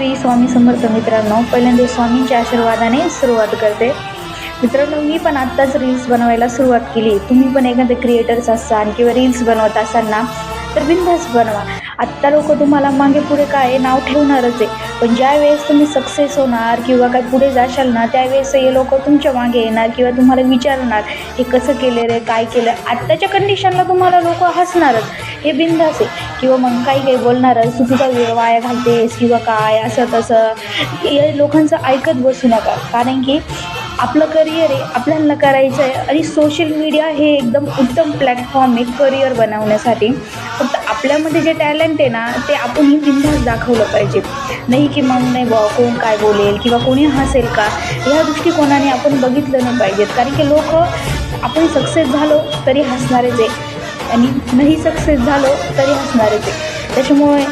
श्री स्वामी समर्थ मित्रांनो. पहिल्यांदा स्वामींच्या आशीर्वादाने सुरुवात करते. मित्रांनो, मी पण आत्ताच रील्स बनवायला सुरुवात केली. तुम्ही पण एखादे क्रिएटर्स असाल किंवा रील्स बनवत असाल ना, तर बिनधास्त बनवा. आत्ता लोक तुम्हाला मागे पुढे काय नाव ठेवणारच आहे, पण ज्या वेळेस तुम्ही सक्सेस होणार किंवा काय पुढे जाशाल ना, त्यावेळेस हे लोक तुमच्या मागे येणार किंवा तुम्हाला विचारणार हे कसं केलं रे, काय केलं. आत्ताच्या कंडिशनला तुम्हाला लोक हसणारच, हे बिनधास्त आहे. किंवा मग काही बोलणारच, तू तुझा वेळ वाया घालतेस किंवा काय असं तसं. हे लोकांचं ऐकत बसू नका, कारण की आपलं करिअर आहे, आपल्याला करायचं आहे. आणि सोशल मीडिया हे एकदम उत्तम प्लॅटफॉर्म आहे करिअर बनवण्यासाठी. फक्त आपल्यामध्ये जे टॅलेंट आहे ना, ते आपणही बिनधास्त दाखवलं पाहिजे. नाही की मग नाही बुवा कोण काय बोलेल किंवा कोणी हसेल का, ह्या दृष्टिकोनाने आपण बघितलं नाही पाहिजेत. कारण की लोक आपण सक्सेस झालो तरी हसणारच आहे आणि नाही सक्सेस झालो तरी हसणारच आहे. त्याच्यामुळे